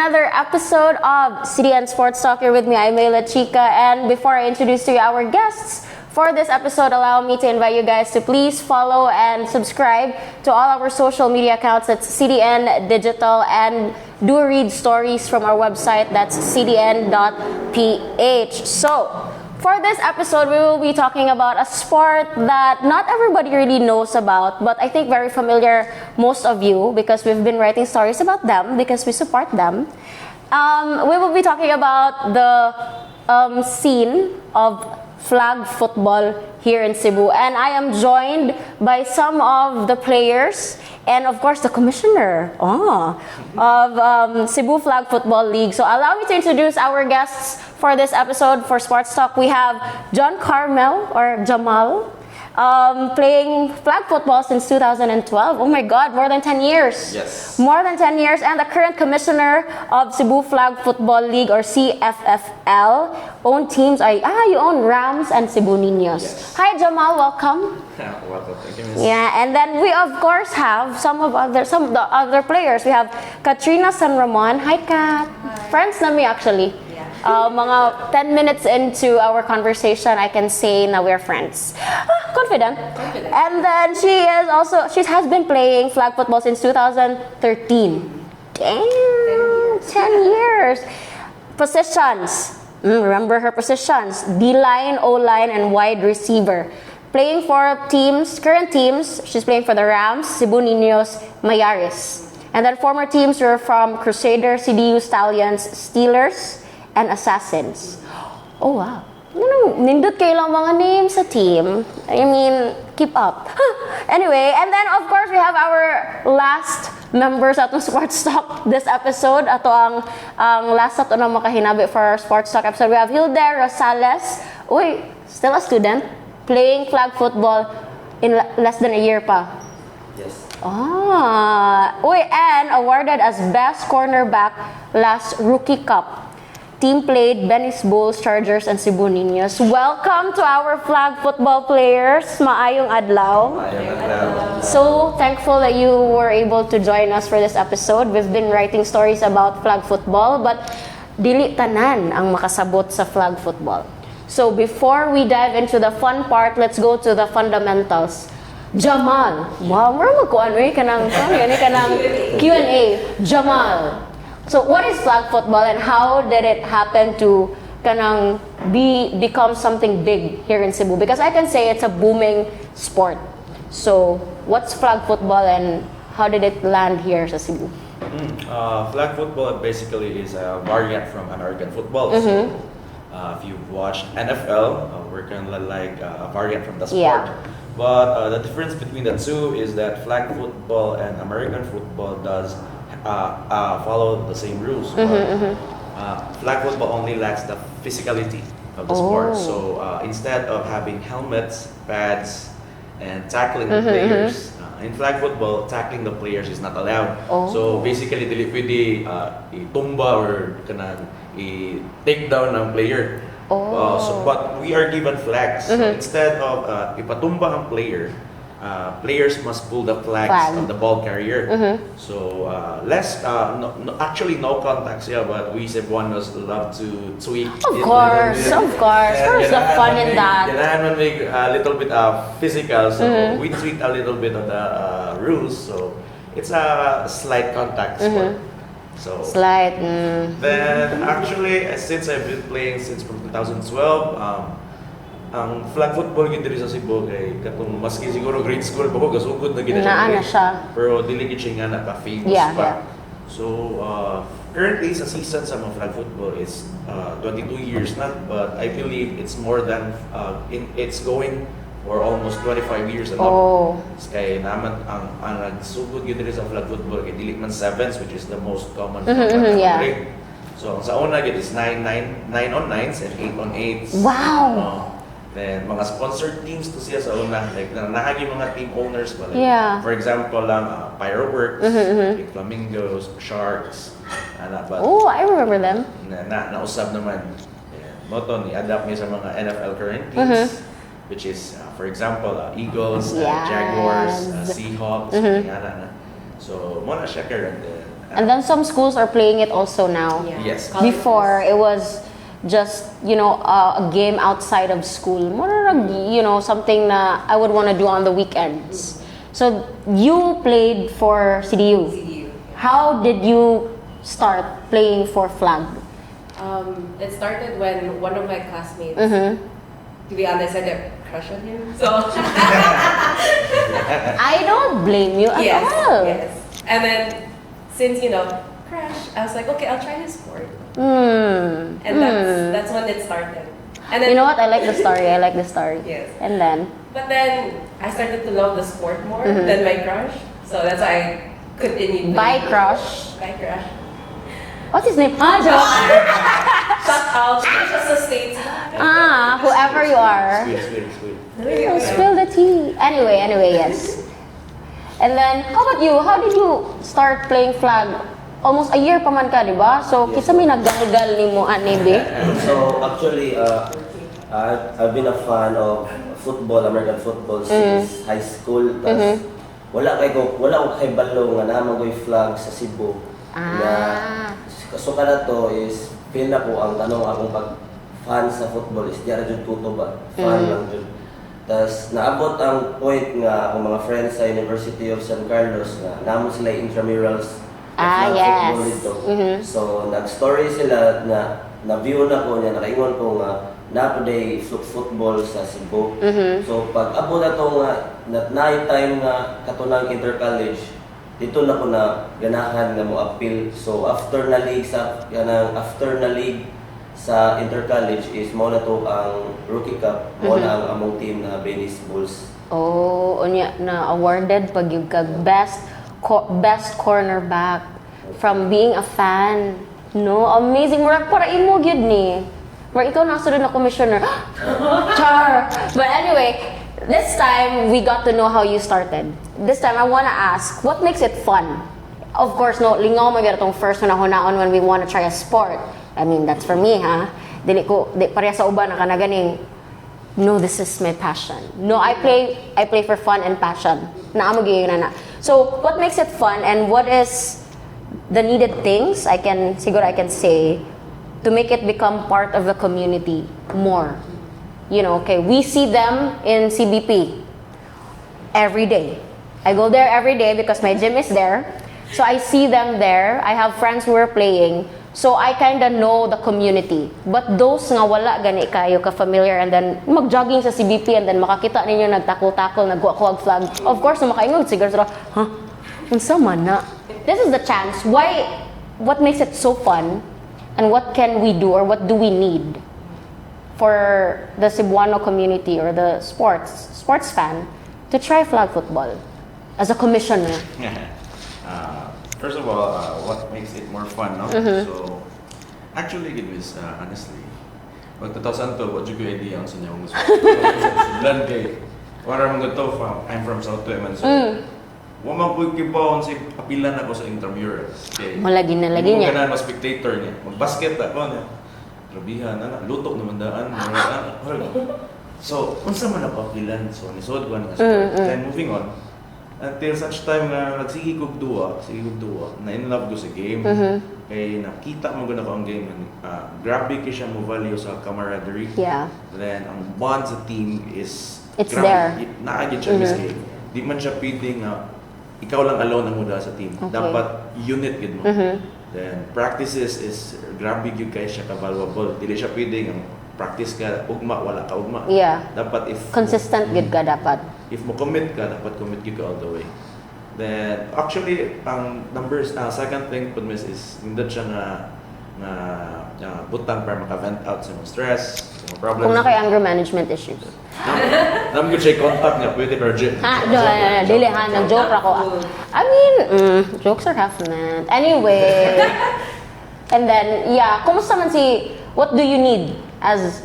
another episode of CDN SportsTalk. Here with me, I'm Mayla Chica. And before I introduce to you our guests for this episode, allow me to invite you guys to please follow and subscribe to all our social media accounts. That's CDN Digital, and do read stories from our website. That's cdn.ph. So, for this episode, we will be talking about a sport that not everybody really knows about, but I think very familiar, most of you, because we've been writing stories about them, because we support them. We will be talking about the scene of flag football here in Cebu. And I am joined by some of the players and, of course, the commissioner of Cebu Flag Football League. So allow me to introduce our guests for this episode for Sports Talk. We have John Carmel, or Jamal, playing flag football since 2012. Oh my God, more than 10 years. Yes. More than 10 years. And the current commissioner of Cebu Flag Football League, or CFFL. Own teams are, you own RAMS and Cebu Niños. Yes. Hi Jamal, welcome. Welcome. Thank you, Miss. Yeah, and then we of course have some of the other players. We have Katrina San Ramon. Hi Kat. Hi. Friends na me actually. Mga 10 minutes into our conversation, I can say na we're friends. Confident. And then she has been playing flag football since 2013. Damn, 10 years. Positions. Remember her positions: D-line, O-line, and wide receiver. Playing for current teams, she's playing for the RAMS, Cebu Niños, Mayaris. And then former teams were from Crusader, CDU Stallions, Steelers, and Assassins. Oh wow. Nindot kayo lang mga names sa team. I mean, keep up. Anyway, and then of course we have our last members atong Sports Talk this episode. Ato ang last ato na makahinabi for our Sports Talk episode. We have Hilda Rosales. Uy, still a student, playing flag football in less than a year pa. Yes. And awarded as best cornerback last Rookie Cup. Team played Venice Bulls, Chargers, and Cebu Niños. Welcome to our flag football players. Maayong adlaw. So thankful that you were able to join us for this episode. We've been writing stories about flag football, but dili tanan ang makasabot sa flag football. So before we dive into the fun part, let's go to the fundamentals. Jamal. Wow, mura magkuan kanang Q&A. Jamal. So what is flag football and how did it happen to become something big here in Cebu? Because I can say it's a booming sport. So what's flag football and how did it land here sa Cebu? Flag football basically is a variant from American football. So if you've watched NFL, we're kind of like a variant from the sport. Yeah. But the difference between the two is that flag football and American football does follow the same rules. Flag football only lacks the physicality of the sport. So instead of having helmets, pads, and tackling the players, in flag football, tackling the players is not allowed. So basically, dili pwede itumba or i-take down ng player. But we are given flags. So instead of ipatumba ang player, players must pull the flags of the ball carrier. So actually no contacts, but we Cebuanos love to tweak. Of course. Where's the fun in that? Kailangan make a little bit physical, so we tweak a little bit of the rules. So it's a slight contact sport. So Slight. Then actually, since I've been playing since from 2012, ang flag football gid diri sa Cebu kay katong maski siguro grade school pa ko gasugod na gid siya. Pero dili gid siya nga naka-famous pa. Yeah. So currently sa season sa mga flag football is 22 years na, but I believe it's more than it's going for almost 25 years na. Kay naman ang nagsugod gid diri sa flag football kay dili man sevens, which is the most common grade. So sa una gid is 9 on 9s and 8 on 8s. Wow. Then, mga sponsored teams to siya sa una. Like, nahagi mga team owners ba? Like, for example lang, Pyroworks, like Flamingos, Sharks. I remember them. Nausab naman. Moto, ni-adapt niya sa mga NFL current teams. Which is, for example, Eagles, Jaguars, Seahawks. So, muna siya current. And then some schools are playing it also now. Yes. Before, it was just, a game outside of school. More, something na I would want to do on the weekends. So, you played for CDU. CDU. How did you start playing for flag? It started when one of my classmates, Mm-hmm. to be honest, I had a crush on him. So I don't blame you at all. yes. And then since crush, I was like, okay, I'll try his sport. Mm. And that's when it started. And then You know what? I like the story. Yes. And then? But then I started to love the sport more Mm-hmm. than my crush. So that's why I continued. By playing. crush? By crush. What's his name? Ah, joke. Shout out. It's just a state. Whoever you are. Sweet. Oh, spill the tea. Anyway, yes. And then, how about you? How did you start playing flag? Almost a year pa man ka, di ba? So, Yes, kisa may naggalgal ni mo, anibe? So actually, I've been a fan of football, American football since high school. Tas wala ko kay balo nga naman ko'y flag sa Cebu. Ah. So kana to is feel na ko ang tanong akong pag fan sa football is diara jud tuto ba? Fan lang jud. Tas naabot ang point nga akong mga friends sa University of San Carlos nga namo sila intramurals Ah, flag yes. football dito. So nag-story sila na view na ko niya, nakaingon ko nga na today football sa Cebu. So pag abot na to nga night time nga katunang inter-college, dito na ko na ganahan nga mo appeal. So after na league sa inter-college is mo na to ang Rookie Cup, mo na ang among team na Venice Bulls. Oh, unya na awarded pag yung kag best cornerback from being a fan. No, amazing. Murag para imo gyud ni. Murag ikaw na sunod na commissioner. Char. But anyway, this time we got to know how you started. This time I wanna ask, what makes it fun? Of course, no, lingaw man gyud tong first hunahon when we wanna try a sport. I mean, that's for me, ha. Di pareha sa uban na kanaganing. No, this is my passion. No, I play for fun and passion. Naamo gyud na. So, what makes it fun and what is the needed things I can say to make it become part of the community more? Okay, we see them in CBP every day. I go there every day because my gym is there. So I see them there. I have friends who are playing. So I kind of know the community. But those nga wala gani kayo ka-familiar and then mag-jogging sa CBP and then makakita ninyo nagtakol-takol, nagkuha-kuha flag. Of course, makaingog siguro sila, unsa man na? This is the chance. What makes it so fun and what can we do or what do we need for the Cebuano community or the sports fan to try flag football as a commissioner? First of all, what makes it more fun, no? So, actually, it was, honestly, pag 2002, what you idea ang sinyo gusto. Blan kay, wala mong gato, I'm from South Tueman, so, wamang po kibaon si apilan ako sa intramurals. Okay? Malagi na lagi niya. Hindi mo spectator niya. Mag-basket ako niya. Grabihan, lutok naman daan. So, unsa man ako apilan, so nisod ko nga sport. Then moving on, until such time na nagsige kog duwa, na in love ko sa game. Kay nakita mo gud ako ang game, grabe kay siya mo value sa camaraderie. Yeah. Then ang bond sa team is It's there. Naagid siya miski. Di man siya pwedeng ikaw lang alone ang muda sa team. Okay. Dapat unit gid mo. Then practices is grabe gyud kay siya ka valuable. Dili siya pwedeng ang practice ka ugma wala ka ugma. Yeah. Dapat if Consistent good ka dapat. If mo commit ka, dapat commit ka all the way. Then actually ang numbers second thing pud miss is nindot siya nga butang para maka-vent out sa mga stress, sa mga problems. Kung na kay anger management issues. Nam gyud siya contact nga pwede pero gym. Dili ha, nag-joke ako. I mean, jokes are half meant. Anyway. And then, kumusta man what do you need as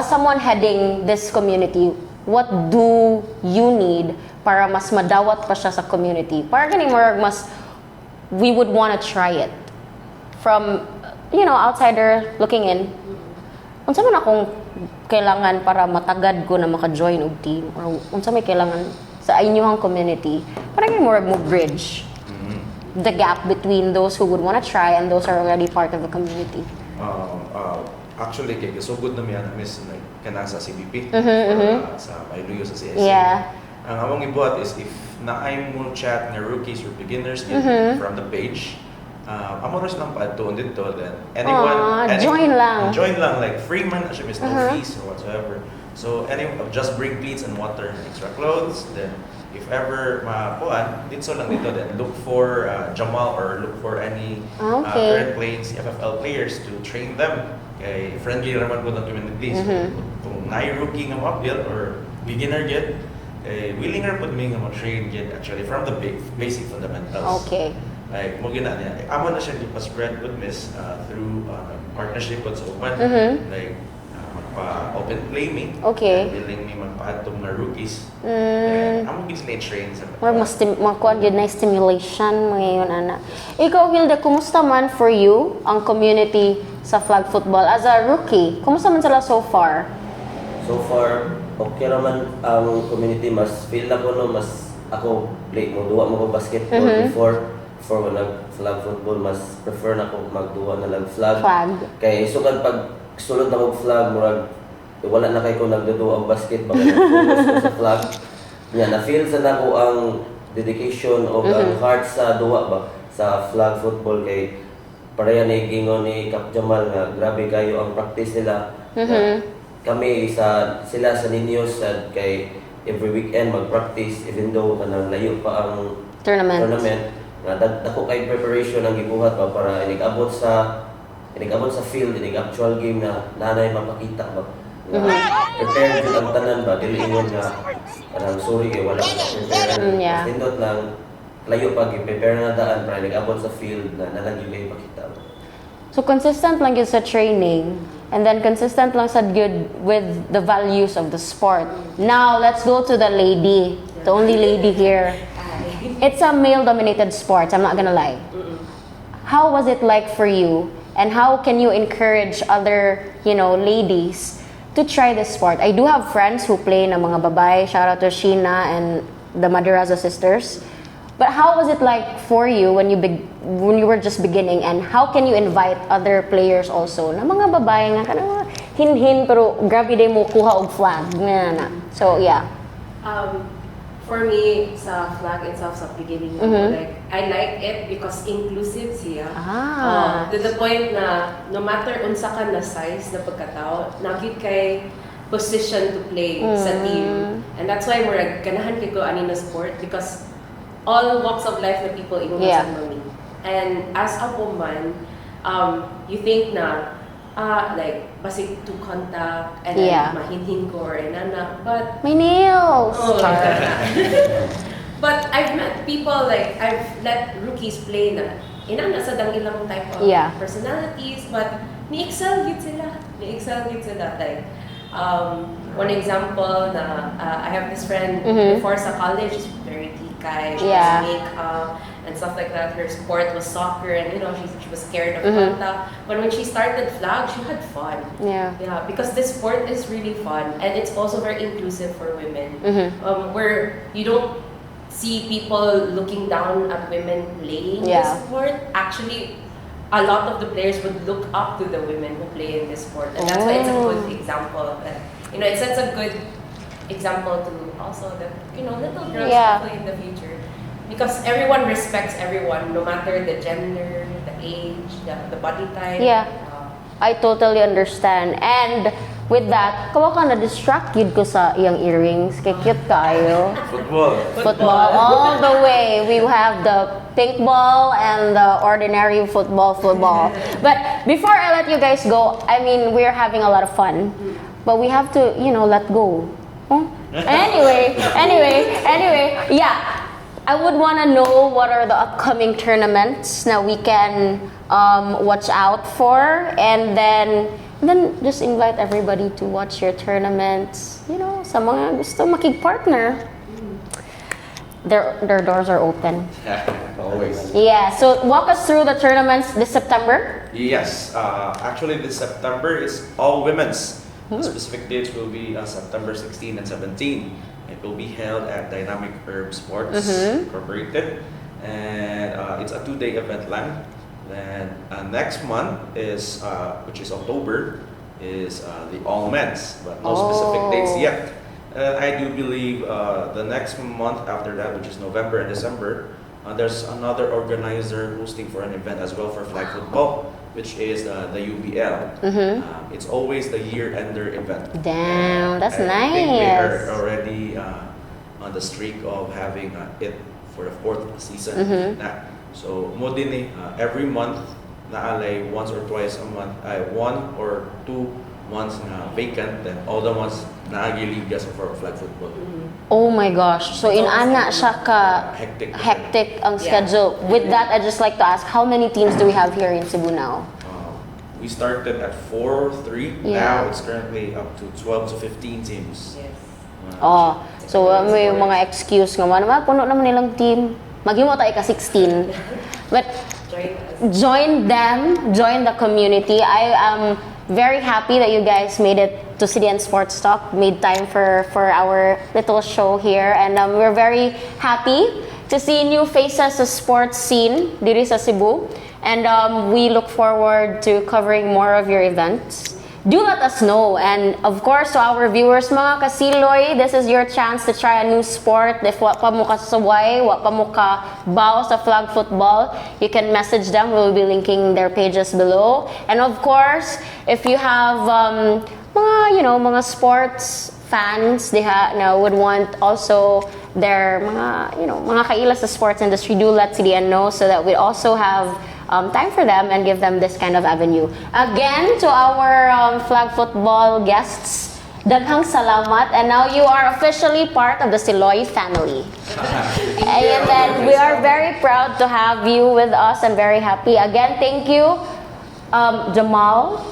someone heading this community? What do you need para mas madawat pa siya sa community? Para ganing we would want to try it. From, outsider looking in. Unsa man akong kailangan para matagad ko na maka-join og team or unsa may kailangan sa inyong community para ganing mo bridge. the gap between those who would want to try and those who are already part of the community? Actually, kay good na miyan miss like kana sa CBP sa Mailuyo sa CIC. Yeah. Ang among ibuhat is if naay mo chat nga rookies or beginners from the page, amoros lang pa doon dito then anyone join lang like free man siya miss no fees or whatsoever. So anyone just bring plates and water and extra clothes, then if ever mapuan dito lang dito, then look for Jamal or look for any current playing CFFL players to train them. Kay friendly naman po ng community. So kung naay rookie nga mo-upbuild or beginner yet, willing ra pud mi nga mo-train yet actually from the basic fundamentals. Okay. Like mo gina niya, amo na siya ipa-spread with miss through partnership with sa uban. Like magpa-open play me. Okay. Willing mi magpa-atong nga rookies. Amo gid sila train sa Makuha yun na stimulation ngayon, ana. Ikaw, Hilda, kumusta man for you ang community sa flag football as a rookie? Kumusta man sila so far? So far, okay naman ang community. Mas feel na ko no, mas ako play mo duwa mo ko basketball before when nag-flag football, mas prefer na ko magduwa na lang flag. Kay sugad pag sulod na ko flag, murag wala na kay ko nagduduwa og basketball ko sa flag. Nya na feel sa nako ang dedication o ang heart sa duwa ba sa flag football kay pareha ni gingon ni Kap Jamal nga grabe kayo ang practice nila. Kami sila sa Niños kay every weekend mag-practice even though kanang layo pa ang tournament. Nga dako kay preparation ang gibuhat ba para inigabot sa field, actual game na nanay mapakita ba. Prepare jud ang tanan ba dili ingon nga kanang sorry kay wala ka prepare. Tindot lang layo pa gi-prepare na daan para inigabot sa field na nalagi may pakita. So consistent lang yun sa training and then consistent lang sa good with the values of the sport. Now, let's go to the lady. The only lady here. It's a male-dominated sport, I'm not gonna lie. How was it like for you? And how can you encourage other, ladies to try this sport? I do have friends who play na mga babae. Shout out to Sheena and the Maduraza sisters. But how was it like for you when you were just beginning, and how can you invite other players also na mga babae nga kanang hin pero grabe day mo kuha og flag na. So yeah. For me sa flag itself sa beginning, like I like it because inclusive siya. To the point na no matter unsa ka na size na pagkatao, nagit kay position to play sa team. And that's why we're ganahan kay ko ani na sport because all walks of life na people ingon sa mami. And as a woman, you think na like basic to contact and then mahinhin ko or inana, but my nails. But I've met people like I've let rookies play na inana sa dang ilang type of personalities, but ni-excel gid sila. Like one example na I have this friend before sa college, she's very tikay, she does makeup and stuff like that. Her sport was soccer and she was scared of contact. But when she started flag, she had fun. Yeah, because this sport is really fun and it's also very inclusive for women. Where you don't see people looking down at women playing this sport. Actually, a lot of the players would look up to the women who play in this sport, and that's why it's a good example of that. It sets a good example to also the little girls who play in the future, because everyone respects everyone, no matter the gender, the age, the body type. I totally understand. And with that, kawa ka na-distract yun ko sa iyang earrings. Kay cute kaayo. Football all the way. We have the pink ball and the ordinary football. But before I let you guys go, I mean, we're having a lot of fun. But we have to, let go. Anyway, yeah. I would want to know what are the upcoming tournaments that we can watch out for, and then just invite everybody to watch your tournaments. Sa mga gusto makig-partner, their doors are open. Always. Yeah. So walk us through the tournaments this September. Yes. Actually, this September is all women's. The specific dates will be September 16 and 17. It will be held at Dynamic Herb Sports Incorporated. and it's a 2-day event lang. Then next month is, which is October, is the all men's, but no specific dates yet. And I do believe the next month after that, which is November and December, there's another organizer hosting for an event as well for flag football, which is the UBL. It's always the year-ender event. Damn, that's I nice. think they are already on the streak of having it for the 4th season. So, mo din every month, naalay once or twice a month, 1 or 2 months na vacant, then all the months naagiliga sa for flag football. Oh my gosh. So inana siya ka hectic ang schedule. With that, I'd just like to ask, how many teams do we have here in Cebu now? We started at 4-3. Yeah. Now it's currently up to 12 to 15 teams. Yes. So may mga excuse nga man, puno naman nilang team. Maghimo tayo ka 16. But join them, join the community. I am very happy that you guys made it to CDN SportsTalk, made time for our little show here, and we're very happy to see new faces sa sports scene diri sa Cebu, and we look forward to covering more of your events. Do let us know, and of course to our viewers, mga kasiloy, this is your chance to try a new sport. If wa pa mo kasaway, wa pa mo ka baw sa flag football, you can message them. We'll be linking their pages below. And of course, if you have mga sports fans, they would want also their mga kaila sa sports industry, do let CDN know so that we also have time for them and give them this kind of avenue. Again, to our flag football guests, daghang salamat, and now you are officially part of the Siloy family. And then we are very proud to have you with us and very happy. Again, thank you, Jamal,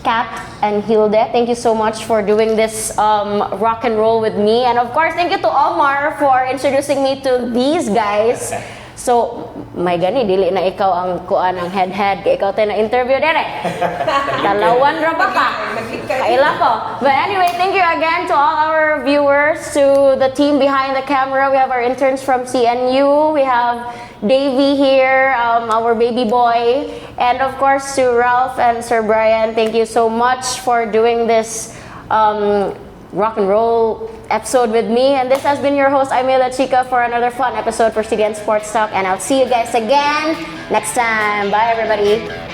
Kat, and Hilde. Thank you so much for doing this rock and roll with me. And of course, thank you to Omar for introducing me to these guys. So, may gani, dili na ikaw ang kuan ang head. Ikaw tayo na interview dire. Talawan ra ba ka? Kaila ko. But anyway, thank you again to all our viewers, to the team behind the camera. We have our interns from CNU. We have Davey here, our baby boy. And of course, to Ralph and Sir Brian, thank you so much for doing this rock and roll episode with me. And this has been your host, Aimela Chica, for another fun episode for CDN Sports Talk. And I'll see you guys again next time. Bye, everybody.